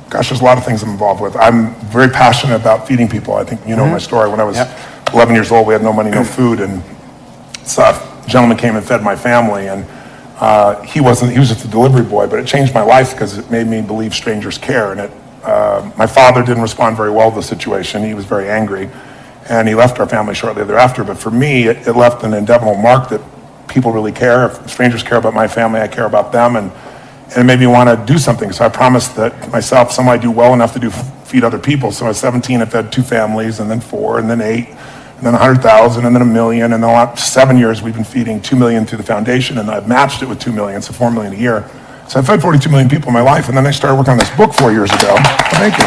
Gosh, there's a lot of things I'm involved with. I'm very passionate about feeding people. I think you know my story. When I was 11 years old, we had no money, no food, and a gentleman came and fed my family, and he was just a delivery boy, but it changed my life because it made me believe strangers care. And my father didn't respond very well to the situation. He was very angry, and he left our family shortly thereafter. But for me, it left an indelible mark that people really care. If strangers care about my family, I care about them, and it made me want to do something. So I promised that myself, I do well enough to feed other people. So I was 17, I fed 2 families, and then 4, and then 8, and then 100,000, and then 1 million. And the last 7 years, we've been feeding 2 million through the foundation, and I've matched it with 2 million, so 4 million a year. So I fed 42 million people in my life, and then I started working on this book 4 years ago. Thank you.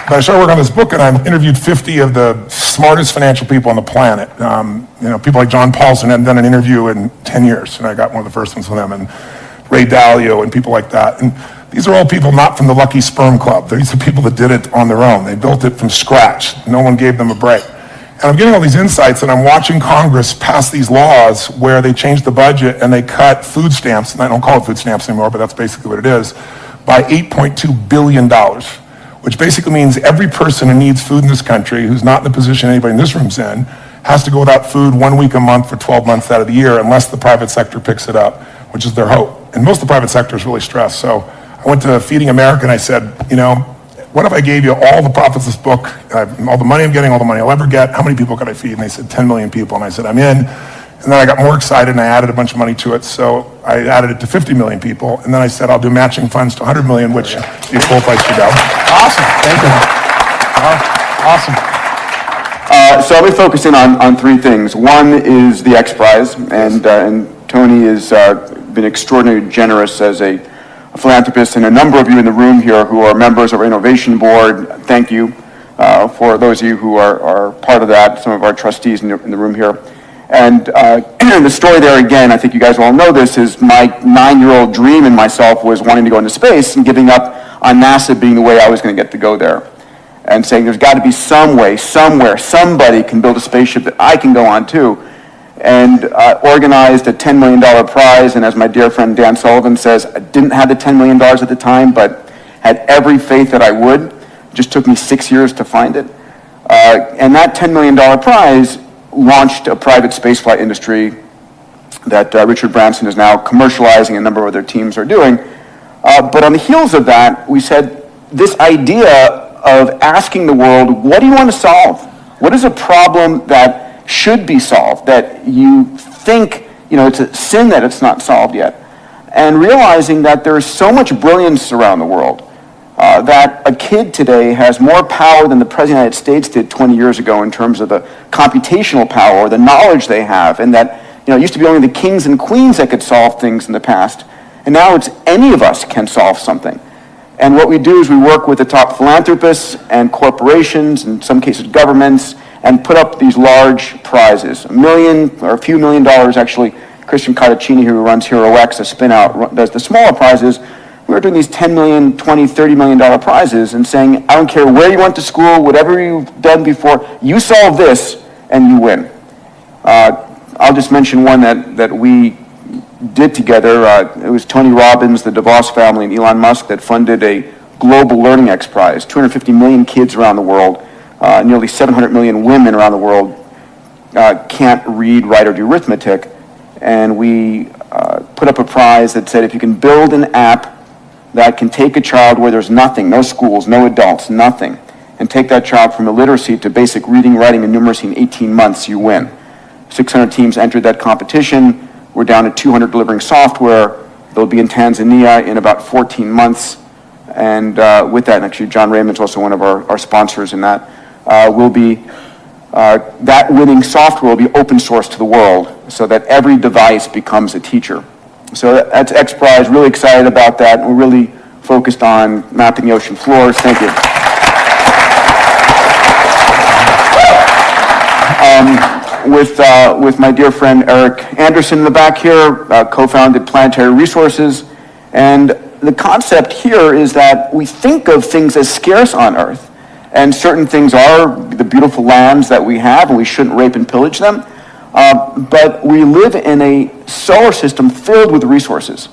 But I started working on this book, and I interviewed 50 of the smartest financial people on the planet. People like John Paulson hadn't done an interview in 10 years, and I got one of the first ones with them, and Ray Dalio and people like that. And these are all people not from the Lucky Sperm Club. These are people that did it on their own. They built it from scratch. No one gave them a break. And I'm getting all these insights, and I'm watching Congress pass these laws where they change the budget and they cut food stamps, and I don't call it food stamps anymore, but that's basically what it is, by $8.2 billion. Which basically means every person who needs food in this country, who's not in the position anybody in this room's in, has to go without food 1 week a month for 12 months out of the year unless the private sector picks it up, which is their hope. And most of the private sector is really stressed. So I went to Feeding America and I said, what if I gave you all the profits of this book, all the money I'm getting, all the money I'll ever get, how many people could I feed? And they said 10 million people. And I said, I'm in. And then I got more excited and I added a bunch of money to it. So I added it to 50 million people. And then I said, I'll do matching funds to 100 million, which is the full place to go. Awesome. Thank you. Awesome. So I'll be focusing on 3 things. One is the X Prize. And Tony has been extraordinarily generous as a philanthropist. And a number of you in the room here who are members of our Innovation Board, thank you. For those of you who are part of that, some of our trustees in the room here. And the story there, again, I think you guys all know this, is my 9-year-old dream in myself was wanting to go into space and giving up on NASA being the way I was going to get to go there. And saying there's got to be some way, somewhere, somebody can build a spaceship that I can go on too. And organized a $10 million prize, and as my dear friend Dan Sullivan says, I didn't have the $10 million at the time, but had every faith that I would. It just took me 6 years to find it. And that $10 million prize launched a private spaceflight industry that Richard Branson is now commercializing, and a number of other teams are doing. But on the heels of that, we said this idea of asking the world, what do you want to solve? What is a problem that should be solved, that you think, it's a sin that it's not solved yet? And realizing that there's so much brilliance around the world, that a kid today has more power than the President of the United States did 20 years ago in terms of the computational power or the knowledge they have, and that it used to be only the kings and queens that could solve things in the past, and now it's any of us can solve something. And what we do is we work with the top philanthropists and corporations, in some cases governments, and put up these large prizes, $1 million or a few $1 million actually. Christian Cartaccini, who runs HeroX, a spin-out, does the smaller prizes. We're doing these $10 million, $20, $30 million prizes and saying, I don't care where you went to school, whatever you've done before, you solve this and you win. I'll just mention one that we did together. It was Tony Robbins, the DeVos family, and Elon Musk that funded a global learning X Prize. 250 million kids around the world, nearly 700 million women around the world can't read, write, or do arithmetic. And we put up a prize that said if you can build an app that can take a child where there's nothing, no schools, no adults, nothing, and take that child from illiteracy to basic reading, writing, and numeracy in 18 months, you win. 600 teams entered that competition. We're down to 200 delivering software. They'll be in Tanzania in about 14 months. And with that, and actually John Raymond's also one of our sponsors in that, that winning software will be open source to the world so that every device becomes a teacher. So that's X Prize, really excited about that. We're really focused on mapping the ocean floors. Thank you. With my dear friend Eric Anderson in the back here, co-founded Planetary Resources. And the concept here is that we think of things as scarce on Earth. And certain things are the beautiful lands that we have, and we shouldn't rape and pillage them. But we live in a solar system filled with resources.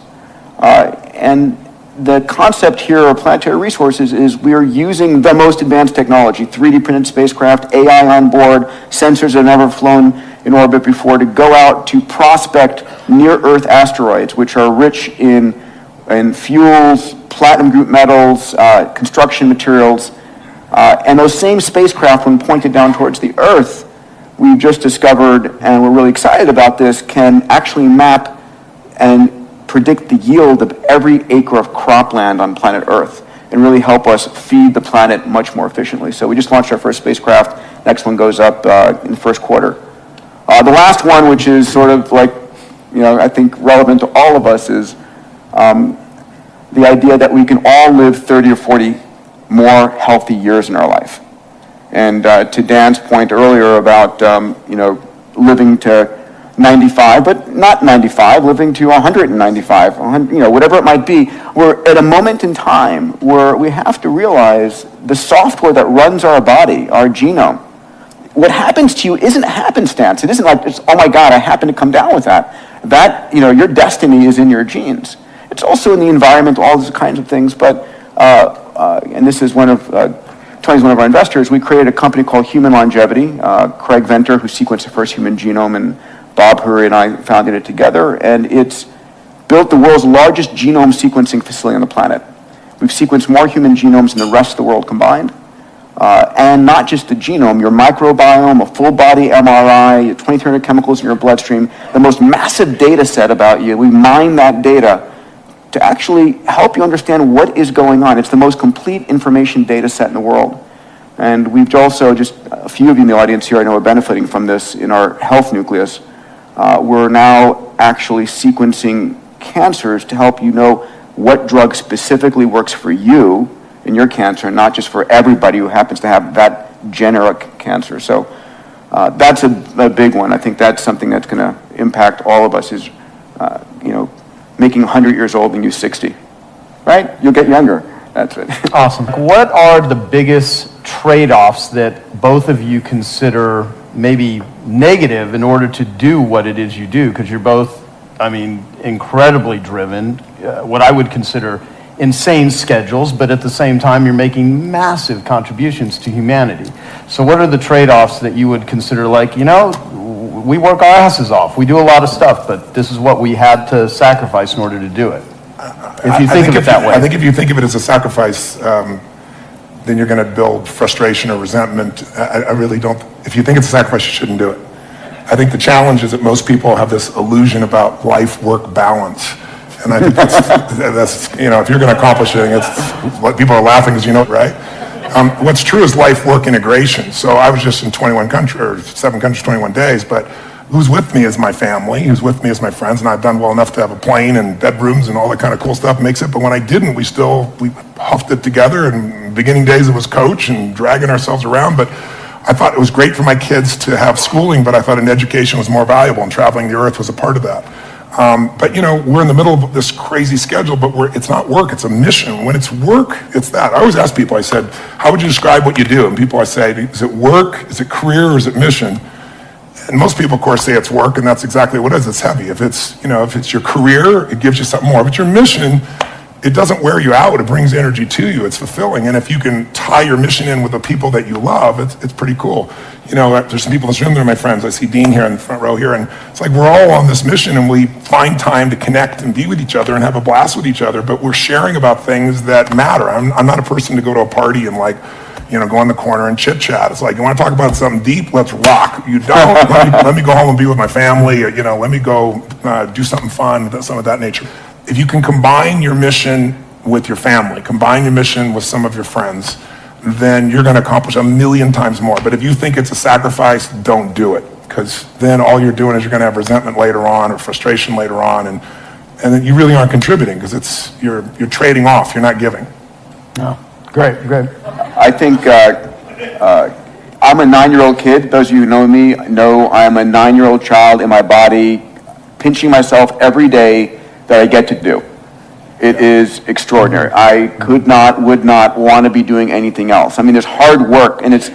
And the concept here of planetary resources is we are using the most advanced technology, 3D printed spacecraft, AI on board, sensors that have never flown in orbit before, to go out to prospect near-Earth asteroids, which are rich in fuels, platinum group metals, construction materials. And those same spacecraft, when pointed down towards the Earth, we've just discovered, and we're really excited about this, can actually map and predict the yield of every acre of cropland on planet Earth and really help us feed the planet much more efficiently. So we just launched our first spacecraft. Next one goes up in the first quarter. The last one, which is sort of like, I think relevant to all of us, is the idea that we can all live 30 or 40 more healthy years in our life. And to Dan's point earlier about, living to 95, but not 95, living to 195, whatever it might be. We're at a moment in time where we have to realize the software that runs our body, our genome, what happens to you isn't happenstance. It isn't like, oh my God, I happen to come down with that. That, your destiny is in your genes. It's also in the environment, all those kinds of things, but, and this is Tony's one of our investors. We created a company called Human Longevity. Craig Venter, who sequenced the first human genome, and Bob Hurry and I founded it together, and it's built the world's largest genome sequencing facility on the planet. We've sequenced more human genomes than the rest of the world combined. And not just the genome, your microbiome, a full body MRI, 2,300 chemicals in your bloodstream, the most massive data set about you. We mine that data to actually help you understand what is going on. It's the most complete information data set in the world. And we've also, just a few of you in the audience here I know are benefiting from this in our health nucleus. We're now actually sequencing cancers to help you know what drug specifically works for you in your cancer, not just for everybody who happens to have that generic cancer. So that's a big one. I think that's something that's going to impact all of us is, making 100 years old and you 60, right? You'll get younger. That's it. Awesome. What are the biggest trade-offs that both of you consider maybe negative in order to do what it is you do? Because you're both, incredibly driven, what I would consider insane schedules, but at the same time, you're making massive contributions to humanity. So what are the trade-offs that you would consider like, we work our asses off, we do a lot of stuff, but this is what we had to sacrifice in order to do it? If you think of it that way. I think if you think of it as a sacrifice, then you're going to build frustration or resentment. I really don't. If you think it's a sacrifice, you shouldn't do it. I think the challenge is that most people have this illusion about life-work balance. And I think that's if you're going to accomplish anything, it's what people are laughing because right? What's true is life-work integration. So I was just in 7 countries, 21 days, but who's with me is my family, who's with me is my friends, and I've done well enough to have a plane and bedrooms and all that kind of cool stuff makes it, but when I didn't, we huffed it together, and beginning days it was coach and dragging ourselves around, but I thought it was great for my kids to have schooling, but I thought an education was more valuable, and traveling the earth was a part of that. But we're in the middle of this crazy schedule, but it's not work, it's a mission. When it's work, it's that. I always ask people, I said, how would you describe what you do? And people, I say, is it work, is it career, or is it mission? And most people, of course, say it's work, and that's exactly what it is. It's heavy. If it's your career, it gives you something more. If it's your mission, it doesn't wear you out. It brings energy to you. It's fulfilling. And if you can tie your mission in with the people that you love, it's pretty cool. There's some people in this room that are my friends. I see Dean here in the front row here, and it's like we're all on this mission, and we find time to connect and be with each other and have a blast with each other, but we're sharing about things that matter. I'm not a person to go to a party and go in the corner and chit chat. It's like, you want to talk about something deep? Let's rock. You don't? let me go home and be with my family, or, let me go do something fun, something of that nature. If you can combine your mission with your family, combine your mission with some of your friends, then you're going to accomplish 1,000,000 times more. But if you think it's a sacrifice, don't do it, because then all you're doing is you're going to have resentment later on or frustration later on, and then you really aren't contributing because you're trading off. You're not giving. No. Great. I think I'm a 9-year-old kid. Those of you who know me know I'm a 9-year-old child in my body, pinching myself every day that I get to do. It is extraordinary. I would not want to be doing anything else. There's hard work, and it's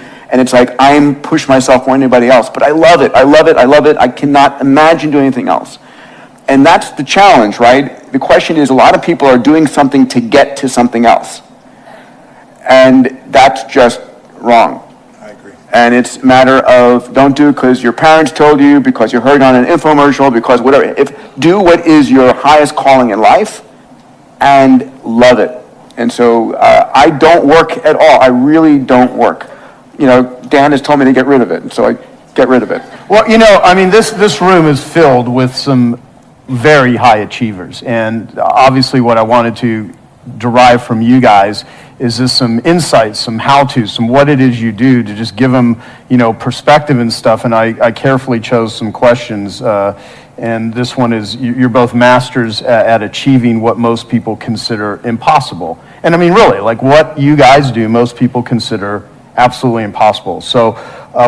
like push myself more than anybody else, but I love it. I cannot imagine doing anything else. And that's the challenge, right? The question is, a lot of people are doing something to get to something else. And that's just wrong. I agree. And it's a matter of don't do it because your parents told you, because you heard on an infomercial, because whatever. Do what is your highest calling in life and love it. And so I don't work at all. I really don't work. You know, Dan has told me to get rid of it, and so I get rid of it. Well, you know, I mean, this room is filled with some very high achievers. And obviously what I wanted to derive from you guys is just some insights, some how-tos, some what it is you do to just give them, you know, perspective and stuff. And I carefully chose some questions. And this one is, you're both masters at achieving what most people consider impossible. And I mean, really, like what you guys do, most people consider absolutely impossible. So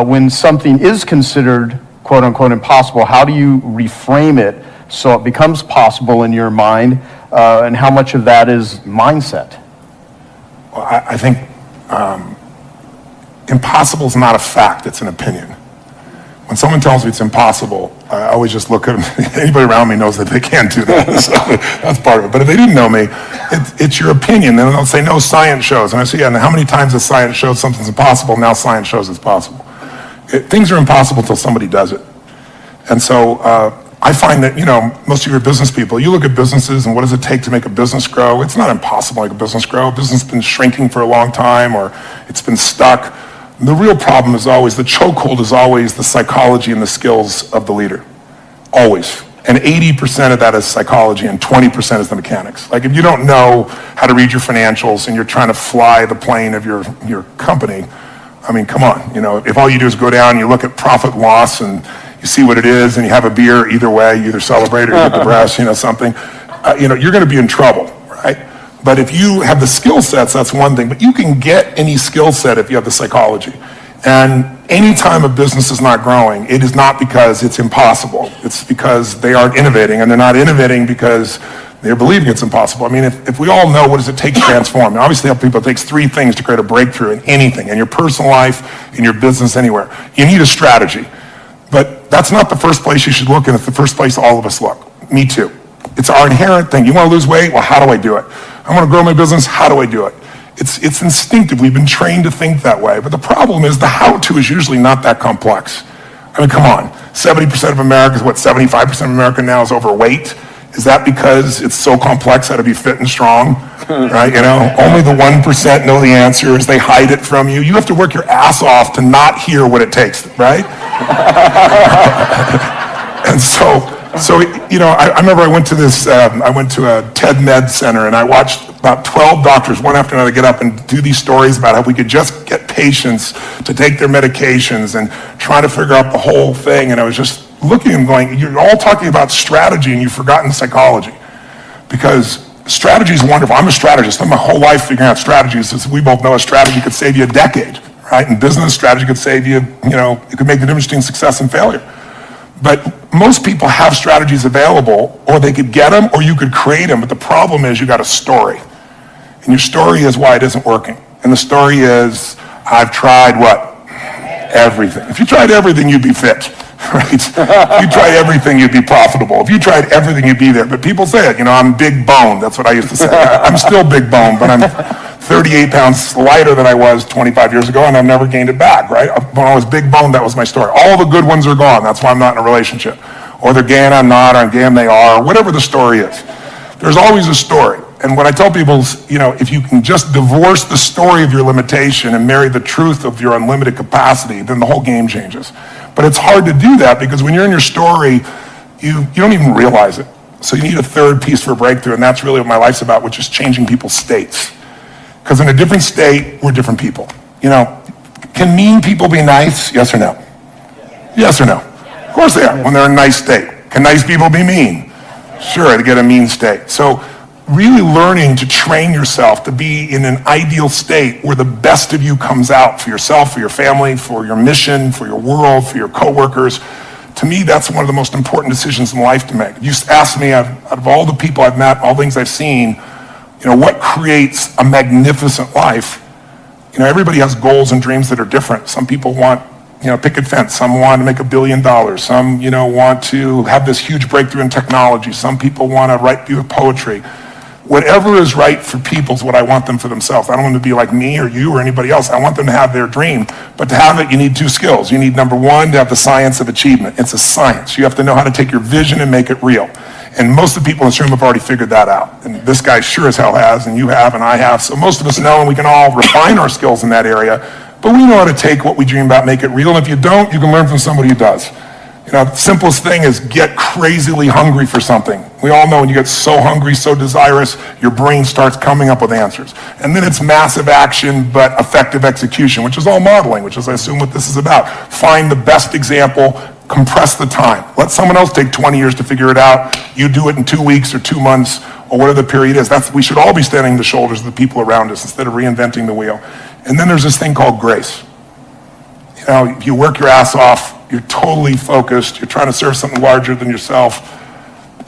when something is considered quote unquote impossible, how do you reframe it so it becomes possible in your mind? And how much of that is mindset? Well, I think impossible is not a fact, it's an opinion. When someone tells me it's impossible, I always just look at them. Anybody around me knows that they can't do that. So that's part of it. But if they didn't know me, it's your opinion. Then they'll say, no, science shows. And I say, yeah, and how many times has science showed something's impossible? Now science shows it's possible. Things are impossible until somebody does it. And so I find that, you know, most of your business people, you look at businesses and what does it take to make a business grow? It's not impossible to make a business grow. A business has been shrinking for a long time, or it's been stuck. The real problem is always, the chokehold is always the psychology and the skills of the leader. Always. And 80% of that is psychology and 20% is the mechanics. Like if you don't know how to read your financials and you're trying to fly the plane of your company, I mean, come on. You know, if all you do is go down, you look at profit and loss and you see what it is and you have a beer, either way, you either celebrate or you get depressed, you know, something, you know, you're going to be in trouble, right? But if you have the skill sets, that's one thing. But you can get any skill set if you have the psychology. And anytime a business is not growing, it is not because it's impossible. It's because they aren't innovating, and they're not innovating because they're believing it's impossible. I mean, if we all know what does it take to transform, and obviously help people, it takes 3 things to create a breakthrough in anything, in your personal life, in your business, anywhere. You need a strategy. But that's not the first place you should look, and it's the first place all of us look. Me too. It's our inherent thing. You want to lose weight? Well, how do I do it? I want to grow my business? How do I do it? It's instinctive. We've been trained to think that way. But the problem is the how-to is usually not that complex. I mean, come on. 70% of America is 75% of America now is overweight. Is that because it's so complex how to be fit and strong? Right? You know, only the 1% know the answers. They hide it from you. You have to work your ass off to not hear what it takes, right? And so, you know, I remember I went to a TED Med Center and I watched about 12 doctors, one after another, get up and do these stories about how we could just get patients to take their medications and try to figure out the whole thing. And I was just looking and going, you're all talking about strategy and you've forgotten psychology. Because strategy is wonderful. I'm a strategist. Spent my whole life figuring out strategies. As we both know, a strategy could save you a decade, right? In business, strategy could save you, you know, it could make the difference between success and failure. But most people have strategies available, or they could get them, or you could create them. But the problem is you got a story. And your story is why it isn't working. And the story is, I've tried what? Everything. If you tried everything, you'd be fit, right? If you tried everything, you'd be profitable. If you tried everything, you'd be there. But people say it, you know, I'm big bone. That's what I used to say. I'm still big bone, but I'm 38 pounds lighter than I was 25 years ago, and I've never gained it back, right? When I was big bone, that was my story. All the good ones are gone. That's why I'm not in a relationship. Or they're gay and I'm not, or I'm gay and they are, or whatever the story is. There's always a story. And what I tell people is, you know, if you can just divorce the story of your limitation and marry the truth of your unlimited capacity, then the whole game changes. But it's hard to do that because when you're in your story, you don't even realize it. So you need a third piece for breakthrough, and that's really what my life's about, which is changing people's states. Because in a different state, we're different people. You know, can mean people be nice? Yes or no? Yes or no? Of course they are, when they're in a nice state. Can nice people be mean? Sure, to get a mean state. So really learning to train yourself to be in an ideal state where the best of you comes out for yourself, for your family, for your mission, for your world, for your coworkers. To me, that's one of the most important decisions in life to make. You ask me, out of all the people I've met, all the things I've seen, you know, what creates a magnificent life? You know, everybody has goals and dreams that are different. Some people want picket fence. Some want to make $1 billion. Some, want to have this huge breakthrough in technology. Some people want to write beautiful poetry. Whatever is right for people is what I want them for themselves. I don't want them to be like me or you or anybody else. I want them to have their dream. But to have it, you need 2 skills. You need, number 1, to have the science of achievement. It's a science. You have to know how to take your vision and make it real. And most of the people in this room have already figured that out. And this guy sure as hell has, and you have, and I have. So most of us know, and we can all refine our skills in that area. But we know how to take what we dream about, make it real. And if you don't, you can learn from somebody who does. The simplest thing is get crazily hungry for something. We all know when you get so hungry, so desirous, your brain starts coming up with answers. And then it's massive action, but effective execution, which is all modeling, which is, I assume, what this is about. Find the best example, compress the time. Let someone else take 20 years to figure it out. You do it in 2 weeks or 2 months or whatever the period is. We should all be standing on the shoulders of the people around us instead of reinventing the wheel. And then there's this thing called grace. If you work your ass off, you're totally focused, you're trying to serve something larger than yourself,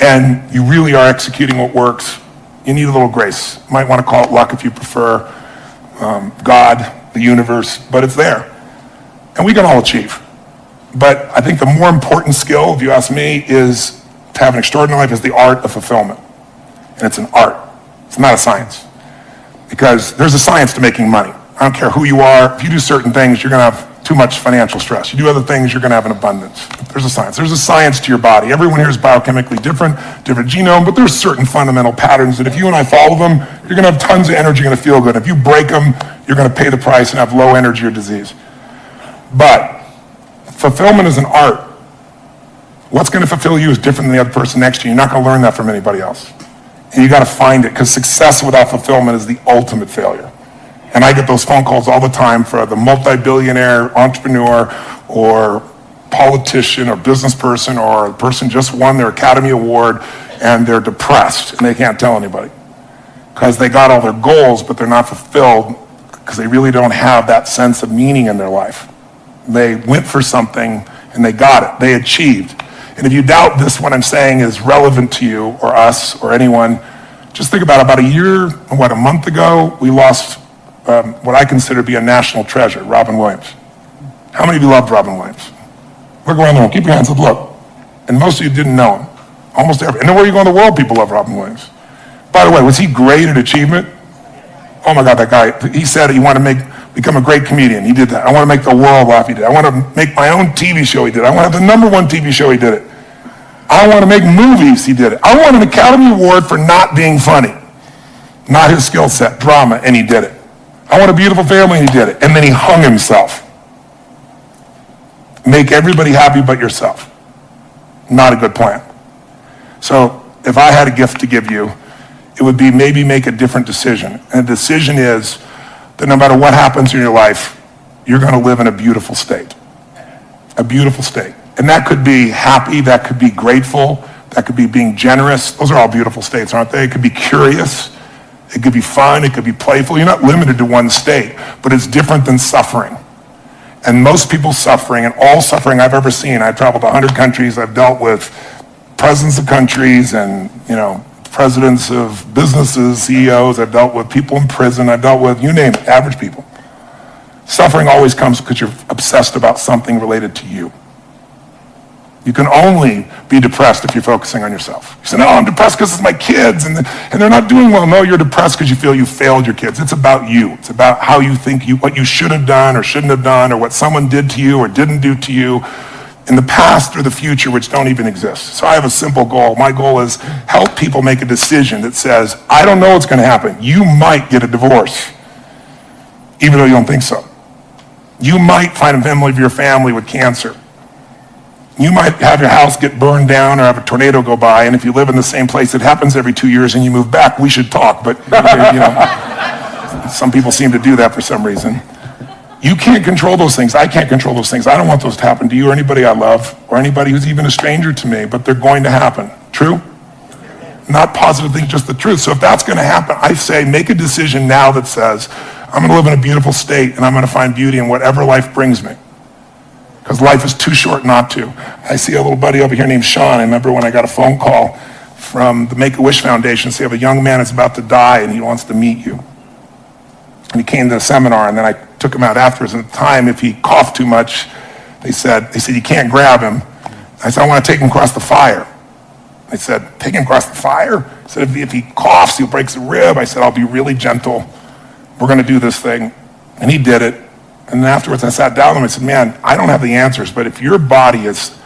and you really are executing what works, you need a little grace. You might want to call it luck if you prefer, God, the universe, but it's there. And we can all achieve. But I think the more important skill, if you ask me, is to have an extraordinary life is the art of fulfillment. And it's an art. It's not a science. Because there's a science to making money. I don't care who you are. If you do certain things, you're going to have too much financial stress. You do other things, you're going to have an abundance. There's a science. There's a science to your body. Everyone here is biochemically different genome, but there's certain fundamental patterns that if you and I follow them, you're going to have tons of energy, you're going to feel good. If you break them, you're going to pay the price and have low energy or disease. But fulfillment is an art. What's going to fulfill you is different than the other person next to you. You're not going to learn that from anybody else. And you got to find it, because success without fulfillment is the ultimate failure. And I get those phone calls all the time for the multi-billionaire entrepreneur or politician or business person or a person just won their Academy Award and they're depressed and they can't tell anybody because they got all their goals, but they're not fulfilled because they really don't have that sense of meaning in their life. They went for something and they got it. They achieved. And if you doubt this, what I'm saying is relevant to you or us or anyone, just think about a month ago, we lost what I consider to be a national treasure, Robin Williams. How many of you loved Robin Williams? Look around the room, keep your hands up, look. And most of you didn't know him. Almost every. And where you go in the world, people love Robin Williams. By the way, was he great at achievement? Oh my God, that guy, he said he wanted to become a great comedian. He did that. I want to make the world laugh. He did. I want to make my own TV show. He did. I want to have the #1 TV show. He did it. I want to make movies. He did it. I want an Academy Award for not being funny. Not his skill set, drama, and he did it. I want a beautiful family, and he did it. And then he hung himself. Make everybody happy but yourself. Not a good plan. So if I had a gift to give you, it would be maybe make a different decision. And the decision is that no matter what happens in your life, you're going to live in a beautiful state. A beautiful state. And that could be happy, that could be grateful, that could be being generous. Those are all beautiful states, aren't they? It could be curious. It could be fun, it could be playful. You're not limited to one state, but it's different than suffering. And most people's suffering, and all suffering I've ever seen, I've traveled to 100 countries, I've dealt with presidents of countries and, presidents of businesses, CEOs, I've dealt with people in prison, I've dealt with, you name it, average people. Suffering always comes because you're obsessed about something related to you. You can only be depressed if you're focusing on yourself. You say, no, I'm depressed because it's my kids and they're not doing well. No, you're depressed because you feel you failed your kids. It's about you. It's about how you think what you should have done or shouldn't have done or what someone did to you or didn't do to you in the past or the future, which don't even exist. So I have a simple goal. My goal is help people make a decision that says, I don't know what's going to happen. You might get a divorce, even though you don't think so. You might find a member of your family with cancer. You might have your house get burned down or have a tornado go by, and if you live in the same place, it happens every 2 years and you move back, we should talk, but some people seem to do that for some reason. You can't control those things. I can't control those things. I don't want those to happen to you or anybody I love or anybody who's even a stranger to me, but they're going to happen. True? Not positive things, just the truth. So if that's going to happen, I say make a decision now that says, I'm going to live in a beautiful state and I'm going to find beauty in whatever life brings me. Because life is too short not to. I see a little buddy over here named Sean. I remember when I got a phone call from the Make-A-Wish Foundation saying, a young man is about to die and he wants to meet you. And he came to the seminar and then I took him out afterwards. And at the time, if he coughed too much, They said, you can't grab him. I said, I want to take him across the fire. They said, take him across the fire? I said, if he coughs, he'll break a rib. I said, I'll be really gentle. We're going to do this thing. And he did it. And then afterwards, I sat down with him and said, man, I don't have the answers, but if your body is,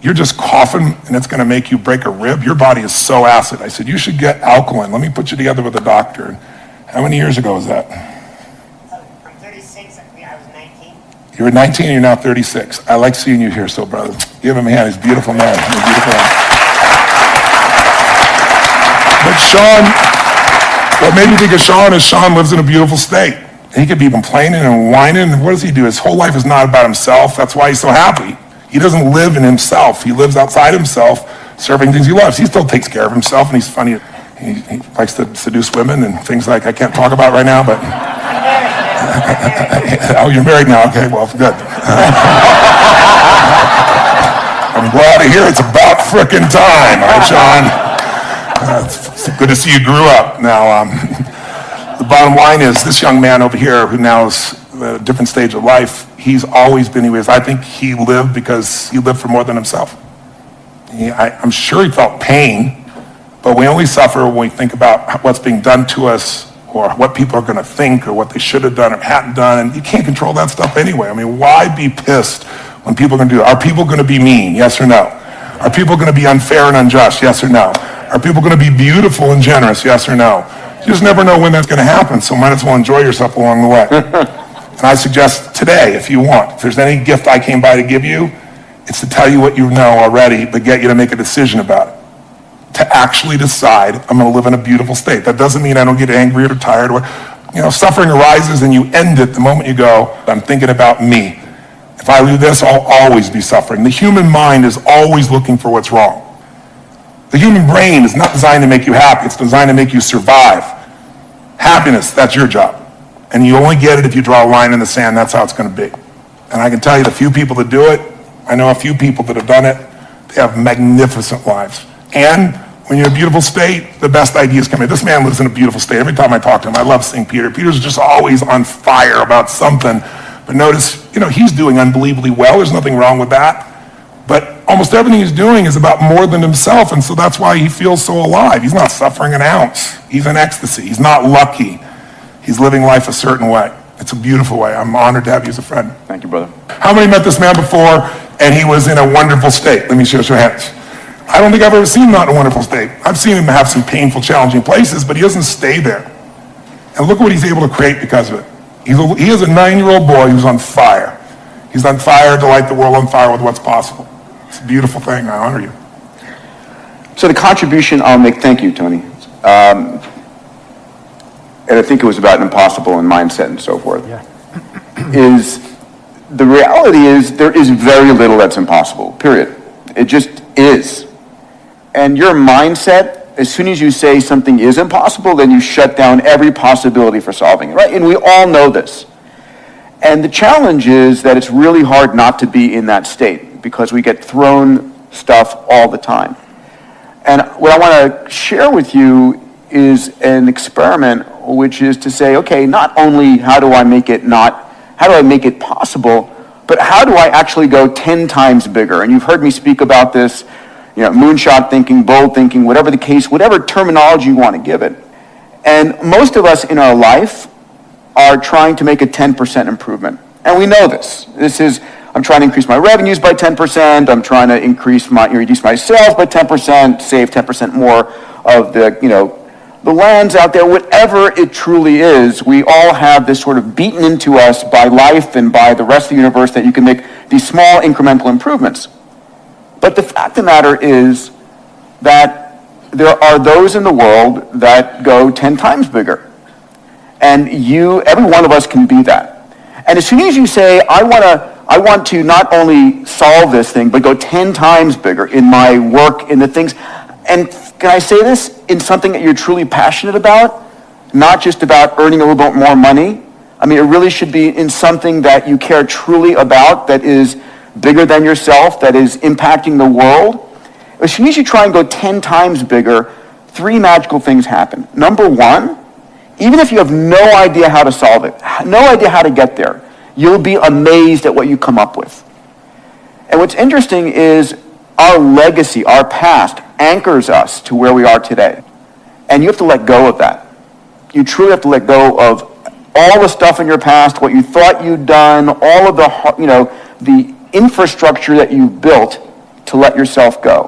you're just coughing and it's going to make you break a rib, your body is so acid. I said, you should get alkaline. Let me put you together with a doctor. And how many years ago was that? I'm 36. I was 19. You were 19 and you're now 36. I like seeing you here, so brother. Give him a hand. He's a beautiful man. He's a beautiful man. But Sean, what made me think of Sean is Sean lives in a beautiful state. He could be complaining and whining. And what does he do? His whole life is not about himself. That's why he's so happy. He doesn't live in himself. He lives outside himself, serving things he loves. He still takes care of himself, and he's funny. He likes to seduce women and things like I can't talk about right now, but... Oh, you're married now? Okay, well, good. I'm glad to hear it's about frickin' time. All right, Sean? It's good to see you grew up. Now, the bottom line is this young man over here who now is at a different stage of life, he's always been who he is. I think he lived because he lived for more than himself. I'm sure he felt pain, but we only suffer when we think about what's being done to us or what people are going to think or what they should have done or hadn't done, and you can't control that stuff anyway. I mean, why be pissed when people are going to do it? Are people going to be mean? Yes or no? Are people going to be unfair and unjust? Yes or no? Are people going to be beautiful and generous? Yes or no? You just never know when that's going to happen, so might as well enjoy yourself along the way. And I suggest today, if you want, if there's any gift I came by to give you, it's to tell you what you know already, but get you to make a decision about it. To actually decide, I'm going to live in a beautiful state. That doesn't mean I don't get angry or tired. Or, suffering arises and you end it the moment you go, I'm thinking about me. If I do this, I'll always be suffering. The human mind is always looking for what's wrong. The human brain is not designed to make you happy. It's designed to make you survive. Happiness, that's your job. And you only get it if you draw a line in the sand. That's how it's going to be. And I can tell you the few people that do it, I know a few people that have done it, they have magnificent lives. And when you're in a beautiful state, the best ideas come in. This man lives in a beautiful state. Every time I talk to him, I love seeing Peter. Peter's just always on fire about something. But notice, he's doing unbelievably well. There's nothing wrong with that. But almost everything he's doing is about more than himself, and so that's why he feels so alive. He's not suffering an ounce. He's in ecstasy. He's not lucky. He's living life a certain way. It's a beautiful way. I'm honored to have you as a friend. Thank you, brother. How many met this man before and he was in a wonderful state? Let me show your hands. I don't think I've ever seen him not in a wonderful state. I've seen him have some painful, challenging places, but he doesn't stay there. And look what he's able to create because of it. He is a 9-year-old boy who's on fire. He's on fire to light the world on fire with what's possible. It's a beautiful thing. I honor you. So the contribution I'll make, thank you, Tony. And I think it was about impossible and mindset and so forth. Yeah. Is the reality is there is very little that's impossible, period. It just is. And your mindset, as soon as you say something is impossible, then you shut down every possibility for solving it, right? And we all know this. And the challenge is that it's really hard not to be in that state because we get thrown stuff all the time. And what I want to share with you is an experiment, which is to say, okay, not only how do I make it possible, but how do I actually go 10 times bigger? And you've heard me speak about this, moonshot thinking, bold thinking, whatever the case, whatever terminology you want to give it. And most of us in our life are trying to make a 10% improvement. And we know this. I'm trying to increase my revenues by 10%. I'm trying to reduce my sales by 10%, save 10% more of the lands out there, whatever it truly is. We all have this sort of beaten into us by life and by the rest of the universe that you can make these small incremental improvements. But the fact of the matter is that there are those in the world that go 10 times bigger. And every one of us can be that. And as soon as you say, I want to not only solve this thing, but go 10 times bigger in my work, in the things, and can I say this, in something that you're truly passionate about, not just about earning a little bit more money. I mean, it really should be in something that you care truly about, that is bigger than yourself, that is impacting the world. As soon as you try and go 10 times bigger, 3 magical things happen. Number 1, even if you have no idea how to solve it, no idea how to get there, you'll be amazed at what you come up with. And what's interesting is our legacy, our past, anchors us to where we are today. And you have to let go of that. You truly have to let go of all the stuff in your past, what you thought you'd done, all of the infrastructure that you've built to let yourself go.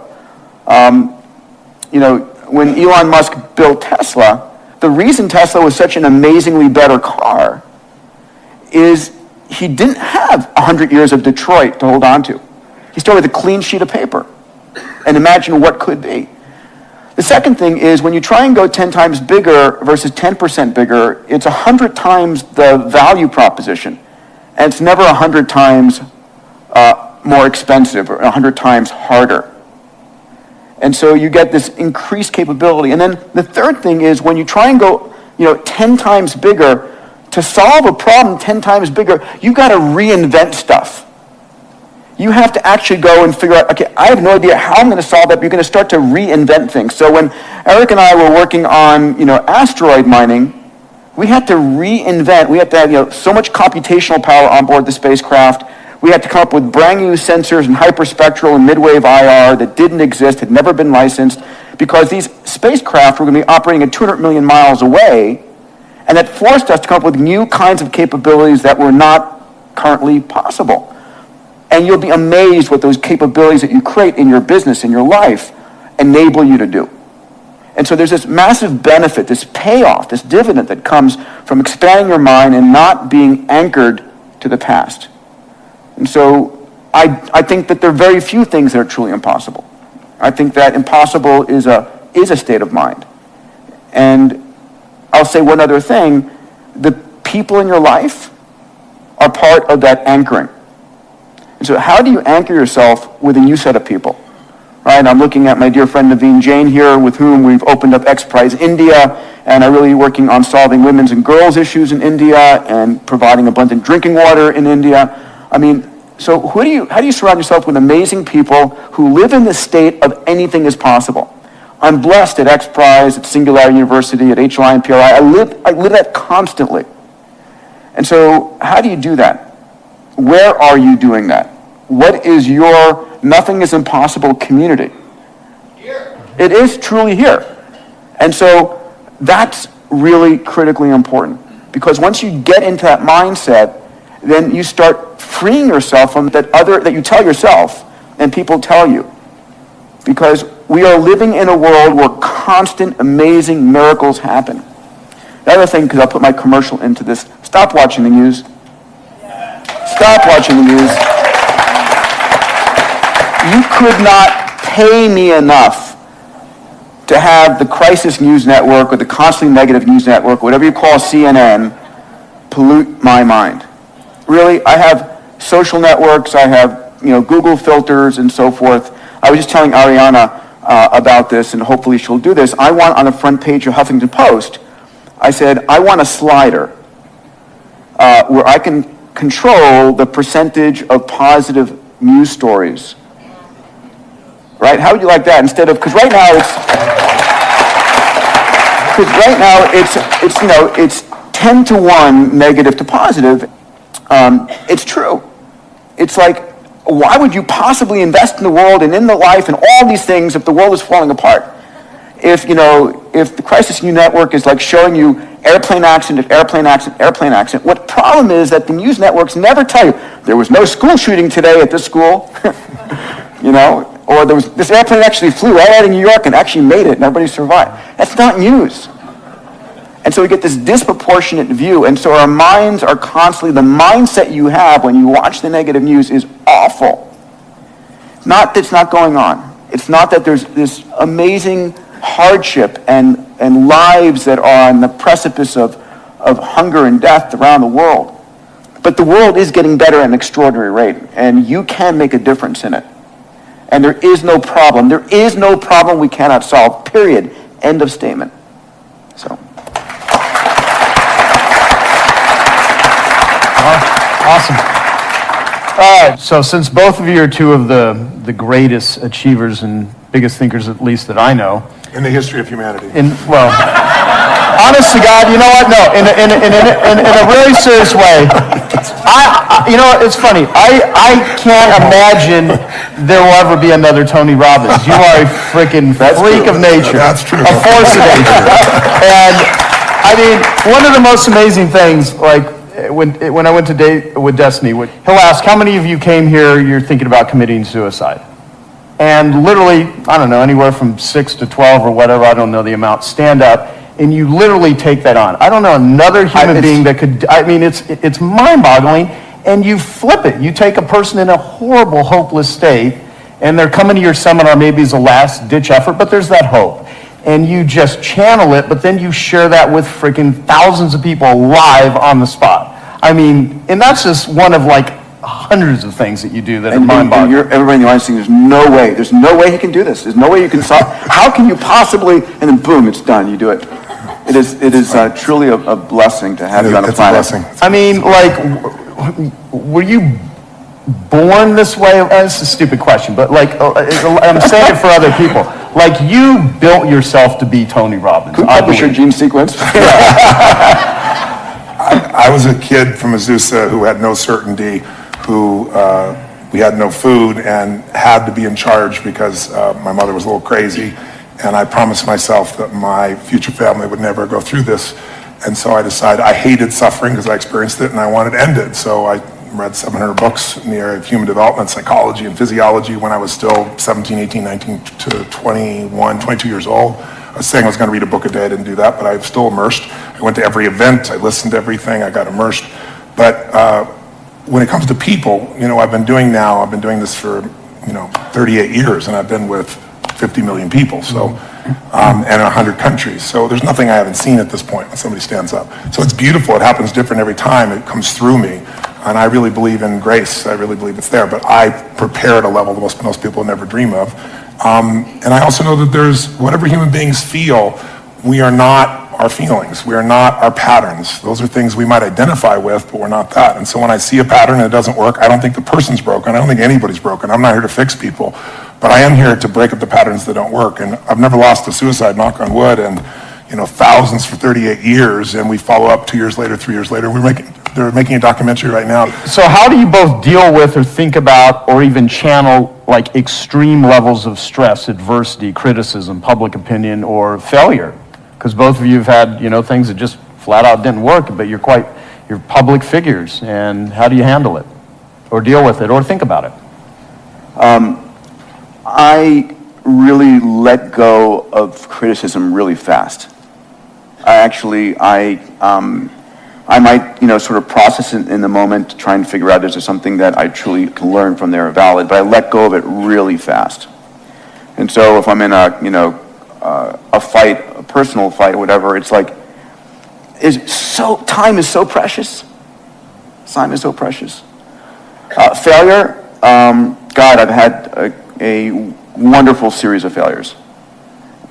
When Elon Musk built Tesla, the reason Tesla was such an amazingly better car is he didn't have 100 years of Detroit to hold on to. He started with a clean sheet of paper. And imagine what could be. The second thing is when you try and go 10 times bigger versus 10% bigger, it's 100 times the value proposition. And it's never 100 times more expensive or 100 times harder. And so you get this increased capability. And then the third thing is when you try and go 10 times bigger, to solve a problem 10 times bigger, you've got to reinvent stuff. You have to actually go and figure out, okay, I have no idea how I'm going to solve that, but you're going to start to reinvent things. So when Eric and I were working on, asteroid mining, we had to reinvent. We had to have, so much computational power on board the spacecraft. We had to come up with brand new sensors and hyperspectral and midwave IR that didn't exist, had never been licensed, because these spacecraft were going to be operating at 200 million miles away, and that forced us to come up with new kinds of capabilities that were not currently possible. And you'll be amazed what those capabilities that you create in your business, in your life, enable you to do. And so there's this massive benefit, this payoff, this dividend that comes from expanding your mind and not being anchored to the past. And so I think that there are very few things that are truly impossible. I think that impossible is a state of mind. And I'll say one other thing, the people in your life are part of that anchoring. And so how do you anchor yourself with a new set of people? Right? I'm looking at my dear friend Naveen Jain here, with whom we've opened up X Prize India, and are really working on solving women's and girls' issues in India and providing abundant drinking water in India. So how do you surround yourself with amazing people who live in the state of anything is possible? I'm blessed at X Prize, at Singularity University, at HLI and PRI. I live that constantly. And so how do you do that? Where are you doing that? What is your nothing is impossible community? Here. It is truly here. And so that's really critically important, because once you get into that mindset, then you start freeing yourself from that you tell yourself and people tell you. Because we are living in a world where constant, amazing miracles happen. The other thing, because I'll put my commercial into this, stop watching the news. Stop watching the news. You could not pay me enough to have the Crisis News Network or the Constantly Negative News Network, whatever you call CNN, pollute my mind. Really, I have social networks, I have Google filters and so forth. I was just telling Ariana about this, and hopefully she'll do this. I want on the front page of Huffington Post, I said, I want a slider where I can control the percentage of positive news stories. Right? How would you like that? Instead of, because right now it's 10 to 1 negative to positive. It's true. It's like, why would you possibly invest in the world and in the life and all these things if the world is falling apart? If the Crisis News Network is like showing you airplane accident, airplane accident, airplane accident, what problem is that the news networks never tell you, there was no school shooting today at this school, or there was, this airplane actually flew right out of New York and actually made it and everybody survived. That's not news. And so we get this disproportionate view, and so our minds are constantly, the mindset you have when you watch the negative news is awful. Not that it's not going on. It's not that there's this amazing hardship and lives that are on the precipice of hunger and death around the world. But the world is getting better at an extraordinary rate, and you can make a difference in it. And there is no problem. There is no problem we cannot solve, period. End of statement. So. Awesome. All right, so since both of you are two of the greatest achievers and biggest thinkers, at least that I know. In the history of humanity. Honest to God, you know what? No, in a really serious way, You know what, it's funny. I can't imagine there will ever be another Tony Robbins. You are a freaking freak of nature. That's true. A force of nature. And I mean, one of the most amazing things, like when I went to date with Destiny, he'll ask, how many of you came here, you're thinking about committing suicide? And literally, I don't know, anywhere from 6 to 12 or whatever, I don't know the amount, stand up, and you literally take that on. I don't know another human being that could, I mean, it's mind-boggling, and you flip it. You take a person in a horrible, hopeless state, and they're coming to your seminar maybe as a last-ditch effort, but there's that hope. And you just channel it, but then you share that with freaking thousands of people live on the spot. I mean, and that's just one of like hundreds of things that you do that are mind-boggling. Everybody in the audience thinking, there's no way he can do this. There's no way you can solve. How can you possibly? And then boom, it's done. You do it. It is truly a blessing to have you on the planet. It's a blessing. I mean, like, were you born this way? It's a stupid question, but like, I'm saying it for other people. Like, you built yourself to be Tony Robbins. Who published your gene sequence? I was a kid from Azusa who had no certainty, who we had no food and had to be in charge because my mother was a little crazy. And I promised myself that my future family would never go through this. And so I decided I hated suffering because I experienced it and I wanted to end it. So I read 700 books in the area of human development, psychology, and physiology when I was still 17, 18, 19 to 21, 22 years old. I was saying I was going to read a book a day. I didn't do that, but I'm still immersed. I went to every event. I listened to everything. I got immersed. But when it comes to people, I've been doing this for, 38 years, and I've been with 50 million people, so, and in 100 countries. So there's nothing I haven't seen at this point when somebody stands up. So it's beautiful. It happens different every time. It comes through me. And I really believe in grace. I really believe it's there. But I prepare at a level that most people never dream of. And I also know that there's, whatever human beings feel, we are not our feelings. We are not our patterns. Those are things we might identify with, but we're not that. And so when I see a pattern and it doesn't work, I don't think the person's broken. I don't think anybody's broken. I'm not here to fix people. But I am here to break up the patterns that don't work. And I've never lost a suicide, knock on wood, and thousands for 38 years. And we follow up 2 years later, 3 years later. They're making a documentary right now. So how do you both deal with or think about or even channel like extreme levels of stress, adversity, criticism, public opinion, or failure? Because both of you have had, things that just flat out didn't work, but you're public figures. And how do you handle it or deal with it or think about it? I really let go of criticism really fast. I might, sort of process it in the moment to try and figure out is there something that I truly can learn from there valid, but I let go of it really fast. And so if I'm in a fight, a personal fight, or whatever, it's like, time is so precious. Time is so precious. Failure, God, I've had a wonderful series of failures.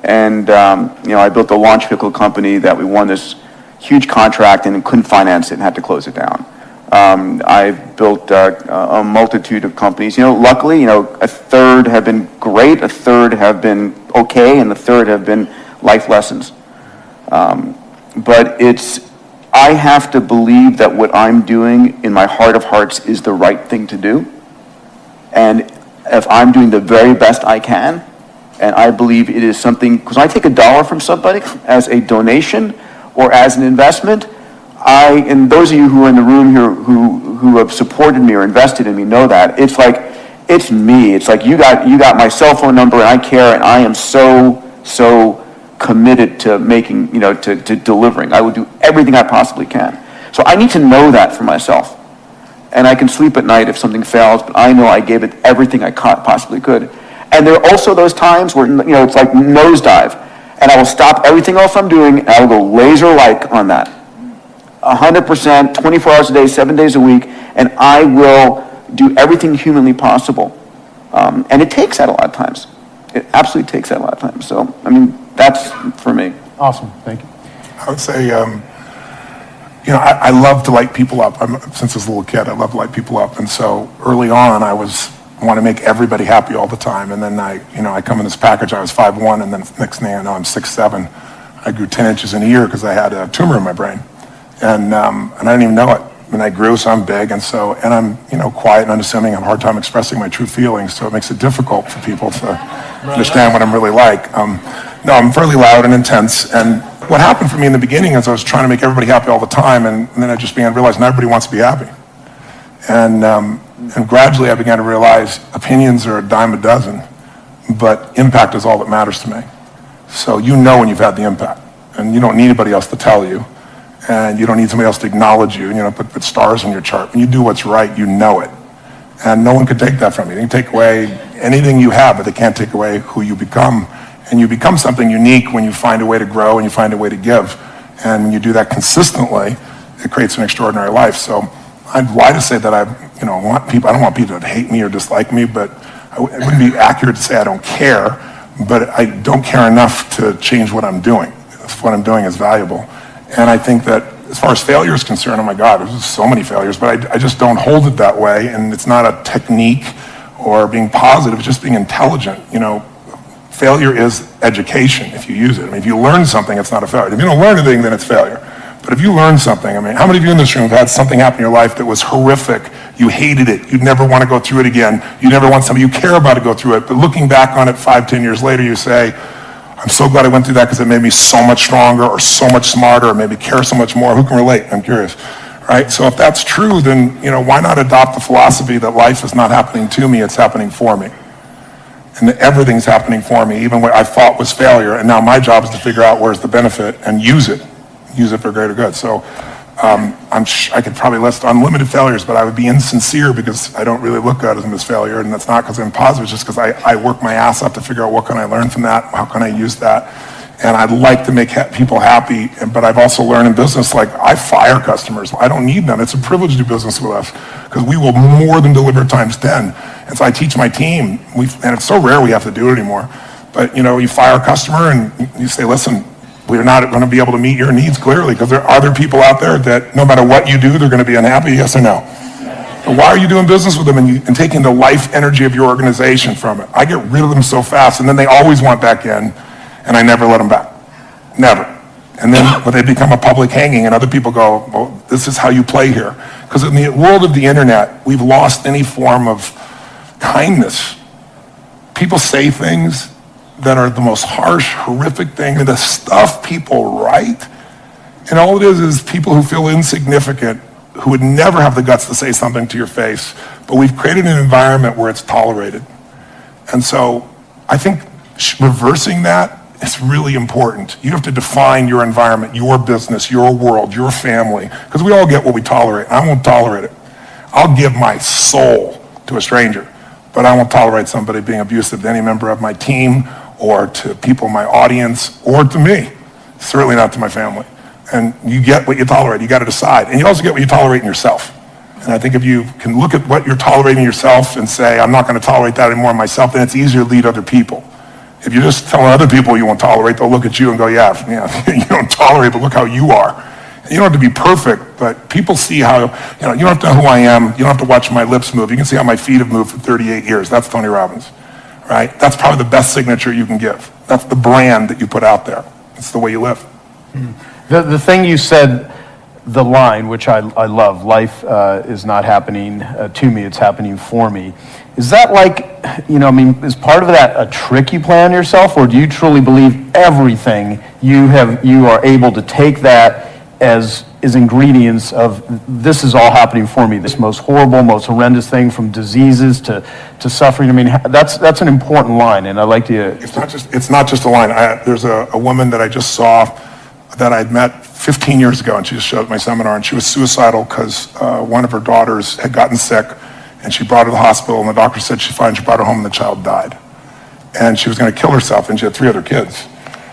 And, I built a launch vehicle company that we won this huge contract and couldn't finance it and had to close it down. I've built a multitude of companies. Luckily, a third have been great, a third have been okay, and a third have been life lessons. But I have to believe that what I'm doing in my heart of hearts is the right thing to do. And if I'm doing the very best I can, and I believe it is something, because I take $1 from somebody as a donation or as an investment, and those of you who are in the room here who have supported me or invested in me know that. It's like, it's me. It's like you got my cell phone number and I care and I am so committed to making, to delivering. I will do everything I possibly can. So I need to know that for myself. And I can sleep at night if something fails, but I know I gave it everything I possibly could. And there are also those times where, it's like nosedive. And I will stop everything else I'm doing, and I will go laser-like on that. 100%, 24 hours a day, 7 days a week, and I will do everything humanly possible. And it takes that a lot of times. It absolutely takes that a lot of times. So, that's for me. Awesome, thank you. I would say, I love to light people up. Since I was a little kid, I love to light people up. And so early on, I want to make everybody happy all the time. And then I come in this package, I was 5'1", and then next thing I know, I'm 6'7". I grew 10 inches in a year because I had a tumor in my brain. And I didn't even know it. and I grew, so I'm big, and I'm, quiet and unassuming. I have a hard time expressing my true feelings, so it makes it difficult for people to understand what I'm really like. No, I'm fairly loud and intense, and what happened for me in the beginning is I was trying to make everybody happy all the time, and then I just began to realize not everybody wants to be happy. And gradually I began to realize opinions are a dime a dozen, but impact is all that matters to me. So when you've had the impact, and you don't need anybody else to tell you, and you don't need somebody else to acknowledge you, put stars on your chart. When you do what's right, you know it. And no one can take that from you. They can take away anything you have, but they can't take away who you become. And you become something unique when you find a way to grow and you find a way to give. And when you do that consistently, it creates an extraordinary life. So I'd lie to say that I don't want people to hate me or dislike me, but it wouldn't be accurate to say I don't care, but I don't care enough to change what I'm doing. If what I'm doing is valuable. And I think that as far as failure is concerned, oh my God, there's so many failures, but I just don't hold it that way. And it's not a technique or being positive, it's just being intelligent. Failure is education if you use it. If you learn something, it's not a failure. If you don't learn anything, then it's failure. But if you learn something, how many of you in this room have had something happen in your life that was horrific? You hated it. You'd never want to go through it again. You never want somebody you care about to go through it. But looking back on it 5-10 years later, you say, I'm so glad I went through that because it made me so much stronger or so much smarter or made me care so much more. Who can relate? I'm curious. Right? So if that's true, then why not adopt the philosophy that life is not happening to me, it's happening for me. And that everything's happening for me, even what I thought was failure. And now my job is to figure out where's the benefit and use it for greater good. So I could probably list unlimited failures, but I would be insincere because I don't really look at them as failure. And that's not because I'm positive, it's just because I work my ass off to figure out what can I learn from that, how can I use that. And I'd like to make people happy, but I've also learned in business, like I fire customers. I don't need them. It's a privilege to do business with us because we will more than deliver times 10. And so I teach my team, and it's so rare we have to do it anymore, but you fire a customer and you say, listen, we're not going to be able to meet your needs clearly because there are other people out there that no matter what you do, they're going to be unhappy, yes or no? But why are you doing business with them and taking the life energy of your organization from it? I get rid of them so fast, and then they always want back in, and I never let them back. Never. And then when they become a public hanging and other people go, well, this is how you play here. Because in the world of the internet, we've lost any form of kindness. People say things that are the most harsh, horrific thing, and the stuff people write. And all it is people who feel insignificant, who would never have the guts to say something to your face, but we've created an environment where it's tolerated. And so I think reversing that is really important. You have to define your environment, your business, your world, your family, because we all get what we tolerate. I won't tolerate it. I'll give my soul to a stranger, but I won't tolerate somebody being abusive to any member of my team or to people in my audience or to me, certainly not to my family. And you get what you tolerate. You got to decide. And you also get what you tolerate in yourself. And I think if you can look at what you're tolerating yourself and say, I'm not going to tolerate that anymore in myself, then it's easier to lead other people. If you just tell other people you won't tolerate, they'll look at you and go, yeah, you don't tolerate, but look how you are. And you don't have to be perfect, but people see how, you don't have to know who I am. You don't have to watch my lips move. You can see how my feet have moved for 38 years. That's Tony Robbins, right? That's probably the best signature you can give. That's the brand that you put out there. It's the way you live. The thing you said, the line, which I love, life is not happening to me, it's happening for me. Is that like, is part of that a trick you play on yourself, or do you truly believe everything you are able to take that as ingredients of this is all happening for me, this most horrible, most horrendous thing from diseases to suffering? That's an important line, and I like to... It's not just a line. There's a woman that I just saw that I'd met 15 years ago, and she just showed up at my seminar, and she was suicidal because one of her daughters had gotten sick, and she brought her to the hospital, and the doctor said she's fine. She brought her home, and the child died. And she was going to kill herself, and she had 3 other kids.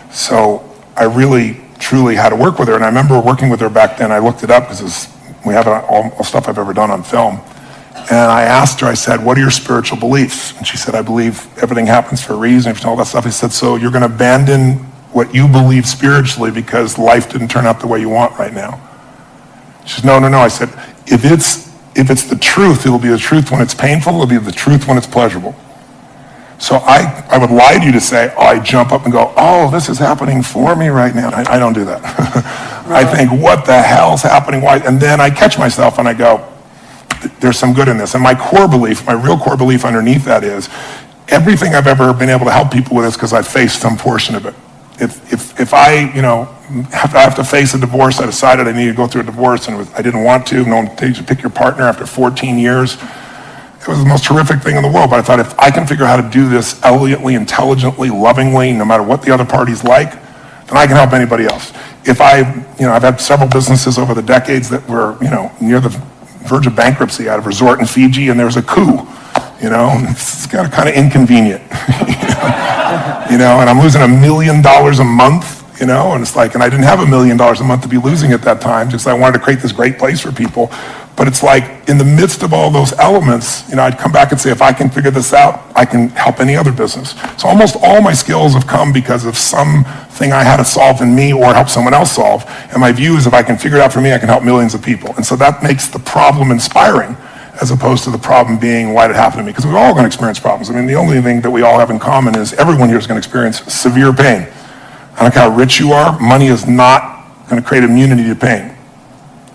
So I really, truly had to work with her, and I remember working with her back then. I looked it up because we have all stuff I've ever done on film. And I asked her, I said, what are your spiritual beliefs? And she said, I believe everything happens for a reason, and all that stuff. I said, so you're going to abandon what you believe spiritually because life didn't turn out the way you want right now? She said, no. I said, if it's the truth, it'll be the truth when it's painful, it'll be the truth when it's pleasurable. So I would lie to you to say, I jump up and go, this is happening for me right now. I don't do that. I think, what the hell's happening? Why? And then I catch myself and I go, there's some good in this. And my core belief, my real core belief underneath that is, everything I've ever been able to help people with is because I've faced some portion of it. If I, have to face a divorce, I decided I needed to go through a divorce and I didn't want to. No one takes you to pick your partner after 14 years. It was the most horrific thing in the world, but I thought, if I can figure out how to do this elegantly, intelligently, lovingly, no matter what the other party's like, then I can help anybody else. If I've had several businesses over the decades that were, near the verge of bankruptcy. I had a resort in Fiji and there was a coup, it's kind of inconvenient, and I'm losing $1 million a month, and it's like, and I didn't have $1 million a month to be losing at that time, just I wanted to create this great place for people. But it's like, in the midst of all those elements, I'd come back and say, if I can figure this out, I can help any other business. So almost all my skills have come because of something I had to solve in me or help someone else solve. And my view is, if I can figure it out for me, I can help millions of people. And so that makes the problem inspiring, as opposed to the problem being, why did it happen to me? Because we're all going to experience problems. I mean, the only thing that we all have in common is everyone here is going to experience severe pain. I don't care how rich you are, money is not going to create immunity to pain.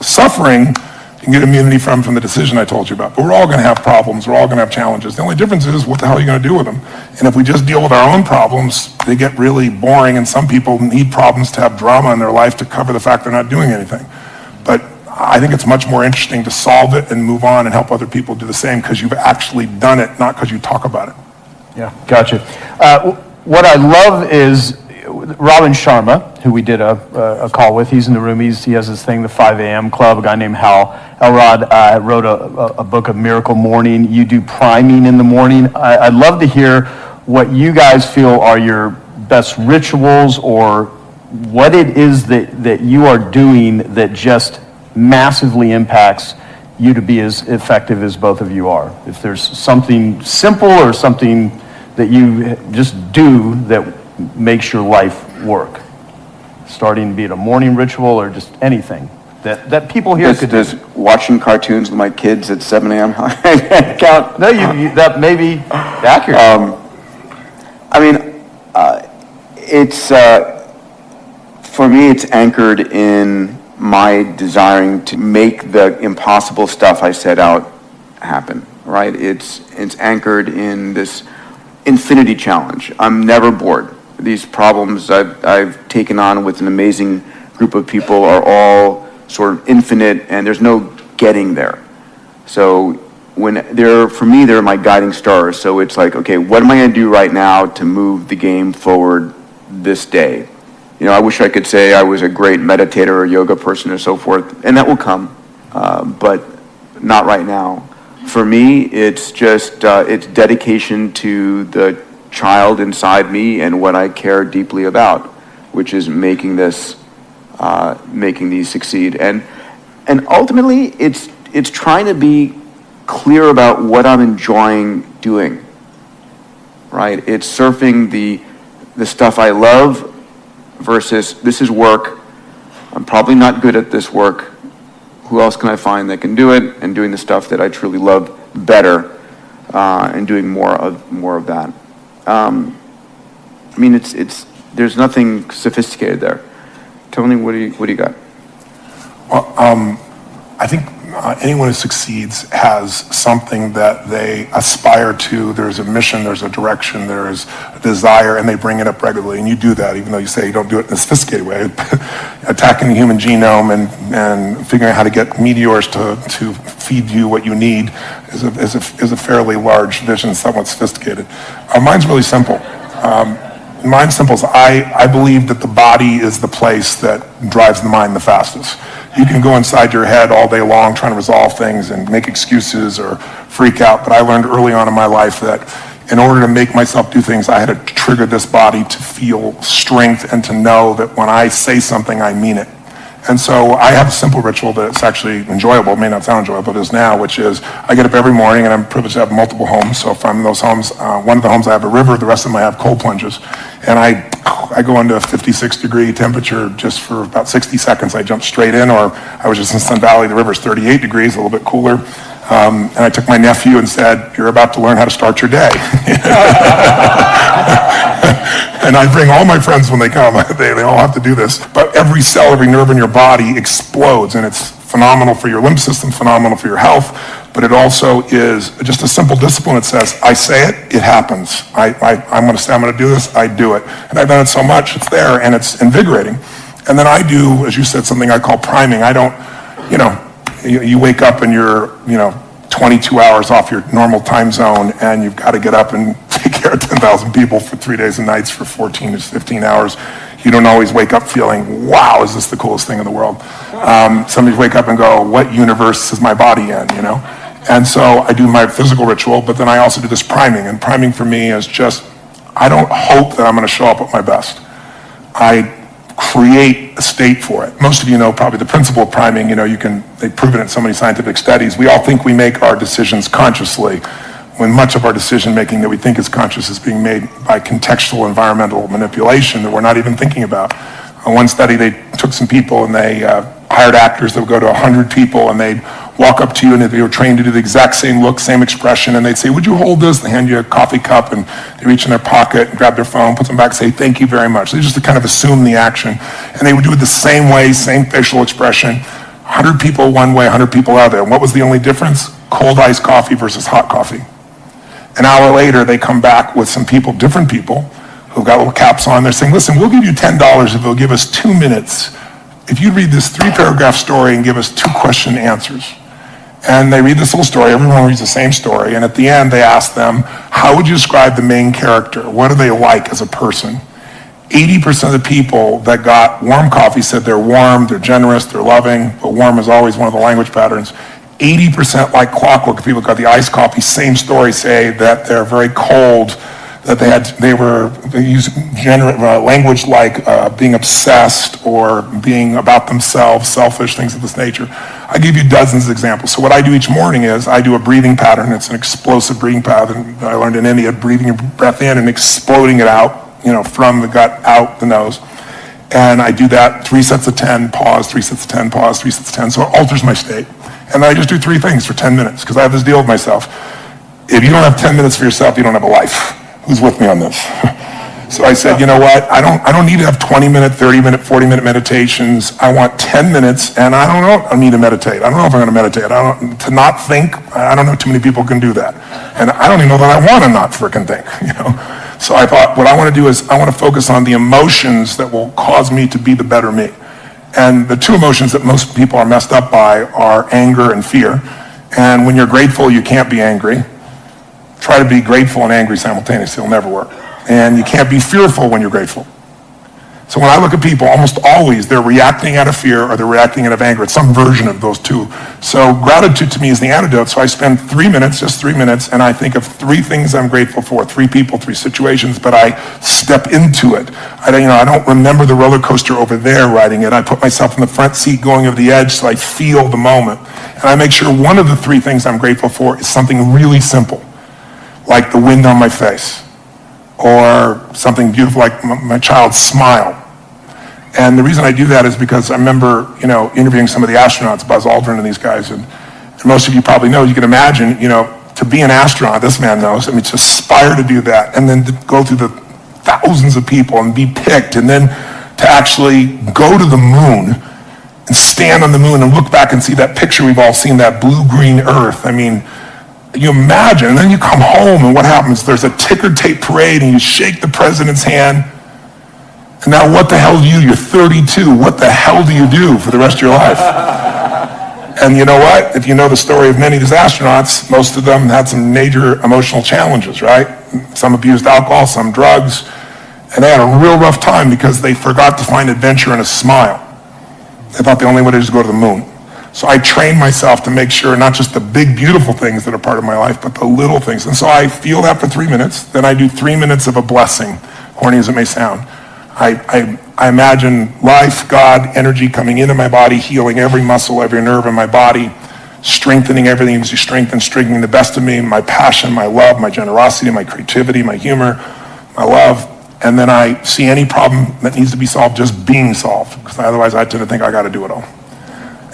Suffering, you can get immunity from the decision I told you about. But we're all going to have problems. We're all going to have challenges. The only difference is, what the hell are you going to do with them? And if we just deal with our own problems, they get really boring, and some people need problems to have drama in their life to cover the fact they're not doing anything. But I think it's much more interesting to solve it and move on and help other people do the same, because you've actually done it, not because you talk about it. Yeah, gotcha. What I love is Robin Sharma, who we did a call with. He's in the room. He has this thing, the 5 a.m. Club. A guy named Hal Elrod wrote a book of Miracle Morning. You do priming in the morning. I'd love to hear what you guys feel are your best rituals, or what it is that you are doing that just massively impacts you to be as effective as both of you are. If there's something simple or something that you just do that makes your life work, starting, be it a morning ritual or just anything that people here could do. Does watching cartoons with my kids at 7 a.m. count? No, you that may be accurate. It's for me, it's anchored in my desiring to make the impossible stuff I set out happen, right? It's anchored in this infinity challenge. I'm never bored. These problems I've taken on with an amazing group of people are all sort of infinite, and there's no getting there. So for me, they're my guiding stars. So it's like, okay, what am I going to do right now to move the game forward this day? I wish I could say I was a great meditator or yoga person or so forth, and that will come, but not right now. For me, it's just, it's dedication to the child inside me and what I care deeply about, which is making these succeed. And ultimately, it's trying to be clear about what I'm enjoying doing, right? It's surfing the stuff I love versus, this is work. I'm probably not good at this work. Who else can I find that can do it? And doing the stuff that I truly love better, and doing more of that. There's nothing sophisticated there. Tony, what do you got? Well, I think anyone who succeeds has something that they aspire to. There's a mission, there's a direction, there's a desire, and they bring it up regularly. And you do that, even though you say you don't do it in a sophisticated way. Attacking the human genome and figuring out how to get meteors to feed you what you need is a fairly large vision, somewhat sophisticated. Mine's really simple. Mine's simple. I believe that the body is the place that drives the mind the fastest. You can go inside your head all day long trying to resolve things and make excuses or freak out, but I learned early on in my life that in order to make myself do things, I had to trigger this body to feel strength and to know that when I say something, I mean it. And so I have a simple ritual that's actually enjoyable. It may not sound enjoyable, but it is now, which is I get up every morning, and I'm privileged to have multiple homes. So if I'm in those homes, one of the homes I have a river, the rest of them I have cold plunges. And I go into a 56-degree temperature just for about 60 seconds. I jump straight in, or I was just in Sun Valley, the river's 38 degrees, a little bit cooler. And I took my nephew and said, you're about to learn how to start your day. And I bring all my friends when they come. They all have to do this. But every cell, every nerve in your body explodes, and it's phenomenal for your lymph system, phenomenal for your health, but it also is just a simple discipline that says, I say it, it happens. I'm going to say I'm going to do this, I do it. And I've done it so much, it's there, and it's invigorating. And then I do, as you said, something I call priming. I don't, you wake up and you're, 22 hours off your normal time zone, and you've got to get up and take care of 10,000 people for 3 days and nights for 14 to 15 hours. You don't always wake up feeling, wow, is this the coolest thing in the world? Some wake up and go, what universe is my body in, And so I do my physical ritual, but then I also do this priming. And priming for me is just, I don't hope that I'm going to show up at my best. I create a state for it. Most of you know probably the principle of priming. They've proven it in so many scientific studies. We all think we make our decisions consciously, when much of our decision making that we think is conscious is being made by contextual environmental manipulation that we're not even thinking about. On one study, they took some people and they hired actors that would go to 100 people, and they'd walk up to you, and they were trained to do the exact same look, same expression, and they'd say, would you hold this? They hand you a coffee cup, and they reach in their pocket and grab their phone, put them back, say, thank you very much. They just kind of assume the action. And they would do it the same way, same facial expression. 100 people one way, 100 people out there. And what was the only difference? Cold iced coffee versus hot coffee. An hour later, they come back with some people, different people, who've got little caps on. They're saying, listen, we'll give you $10 if you'll give us 2 minutes. If you read this 3-paragraph story and give us 2 question answers. And they read this little story, everyone reads the same story, and at the end they ask them, how would you describe the main character? What are they like as a person? 80% of the people that got warm coffee said they're warm, they're generous, they're loving, but warm is always one of the language patterns. 80% like clockwork, people that got the iced coffee, same story, say that they're very cold, that they use language like being obsessed or being about themselves, selfish, things of this nature. I give you dozens of examples. So what I do each morning is I do a breathing pattern. It's an explosive breathing pattern that I learned in India, breathing your breath in and exploding it out, from the gut, out the nose. And I do that 3 sets of 10, pause, 3 sets of 10, pause, 3 sets of 10. So it alters my state. And then I just do 3 things for 10 minutes because I have this deal with myself. If you don't have 10 minutes for yourself, you don't have a life. Who's with me on this? So I said, you know what? I don't need to have 20-minute, 30-minute, 40-minute meditations. I want 10 minutes, and I don't know if I need to meditate. I don't know if I'm going to meditate. To not think, I don't know too many people can do that. And I don't even know that I want to not frickin' think, So I thought, what I want to do is I want to focus on the emotions that will cause me to be the better me. And the 2 emotions that most people are messed up by are anger and fear. And when you're grateful, you can't be angry. Try to be grateful and angry simultaneously. It'll never work. And you can't be fearful when you're grateful. So when I look at people, almost always they're reacting out of fear or they're reacting out of anger. It's some version of those 2. So gratitude to me is the antidote. So I spend 3 minutes, just 3 minutes, and I think of 3 things I'm grateful for, 3 people, 3 situations, but I step into it. I don't remember the roller coaster over there riding it. I put myself in the front seat going over the edge so I feel the moment. And I make sure one of the 3 things I'm grateful for is something really simple, like the wind on my face, or something beautiful like my child's smile. And the reason I do that is because I remember, interviewing some of the astronauts, Buzz Aldrin and these guys, and most of you probably know, you can imagine, to be an astronaut, this man knows, to aspire to do that, and then to go through the thousands of people and be picked, and then to actually go to the moon and stand on the moon and look back and see that picture we've all seen, that blue-green Earth. You imagine, and then you come home, and what happens? There's a ticker tape parade, and you shake the president's hand. And now what the hell do you? You're 32. What the hell do you do for the rest of your life? And you know what? If you know the story of many of these astronauts, most of them had some major emotional challenges, right? Some abused alcohol, some drugs. And they had a real rough time because they forgot to find adventure in a smile. They thought the only way to do is go to the moon. So I train myself to make sure not just the big, beautiful things that are part of my life, but the little things. And so I feel that for 3 minutes. Then I do 3 minutes of a blessing, corny as it may sound. I imagine life, God, energy coming into my body, healing every muscle, every nerve in my body, strengthening everything that gives you strength and strengthening the best of me, my passion, my love, my generosity, my creativity, my humor, my love. And then I see any problem that needs to be solved just being solved, because otherwise I tend to think I got to do it all.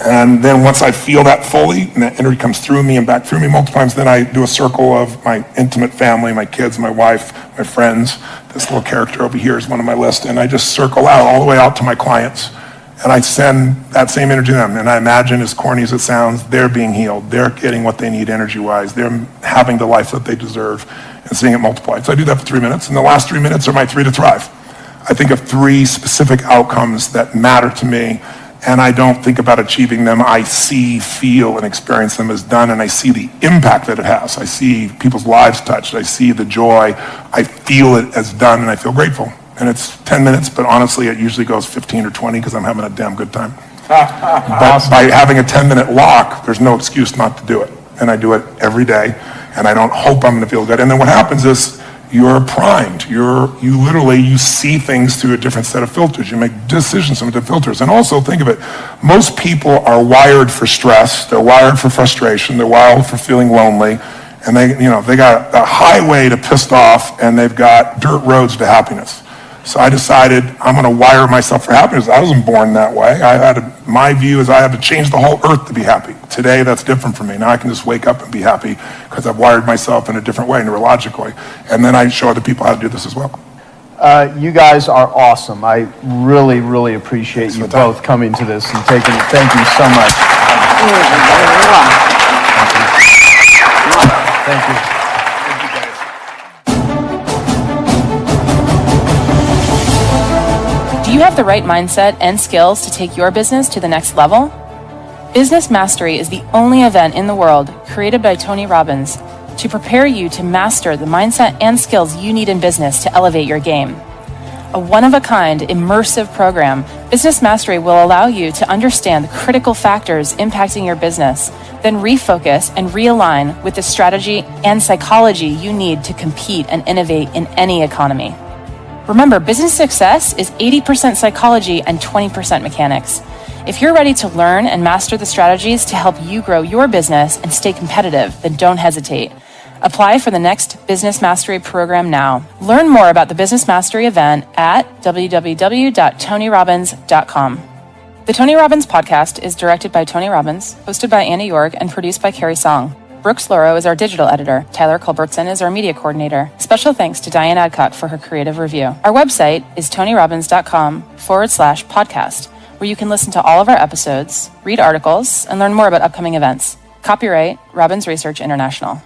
And then once I feel that fully, and that energy comes through me and back through me multiple times, then I do a circle of my intimate family, my kids, my wife, my friends. This little character over here is one of my list. And I just circle out all the way out to my clients. And I send that same energy to them. And I imagine, as corny as it sounds, they're being healed. They're getting what they need energy-wise. They're having the life that they deserve and seeing it multiplied. So I do that for 3 minutes. And the last 3 minutes are my 3 to thrive. I think of 3 specific outcomes that matter to me, and I don't think about achieving them. I see, feel, and experience them as done, and I see the impact that it has. I see people's lives touched. I see the joy. I feel it as done, and I feel grateful. And it's 10 minutes, but honestly, it usually goes 15 or 20 because I'm having a damn good time. But by having a 10-minute lock, there's no excuse not to do it. And I do it every day, and I don't hope I'm going to feel good. And then what happens is, you're primed. You see things through a different set of filters. You make decisions through different filters. And also think of it, most people are wired for stress. They're wired for frustration. They're wired for feeling lonely. And they got a highway to pissed off, and they've got dirt roads to happiness. So I decided I'm going to wire myself for happiness. I wasn't born that way. My view is I had to change the whole earth to be happy. Today, that's different for me. Now I can just wake up and be happy because I've wired myself in a different way, neurologically. And then I show other people how to do this as well. You guys are awesome. I really, really appreciate you both coming to this and taking it. Thank you so much. Thank you. Do you have the right mindset and skills to take your business to the next level? Business Mastery is the only event in the world created by Tony Robbins to prepare you to master the mindset and skills you need in business to elevate your game. A one-of-a-kind, immersive program, Business Mastery will allow you to understand the critical factors impacting your business, then refocus and realign with the strategy and psychology you need to compete and innovate in any economy. Remember, business success is 80% psychology and 20% mechanics. If you're ready to learn and master the strategies to help you grow your business and stay competitive, then don't hesitate. Apply for the next Business Mastery program now. Learn more about the Business Mastery event at www.tonyrobbins.com. The Tony Robbins podcast is directed by Tony Robbins, hosted by Anna York, and produced by Carrie Song. Brooks Loro is our digital editor. Tyler Culbertson is our media coordinator. Special thanks to Diane Adcock for her creative review. Our website is tonyrobbins.com/podcast, where you can listen to all of our episodes, read articles, and learn more about upcoming events. Copyright Robbins Research International.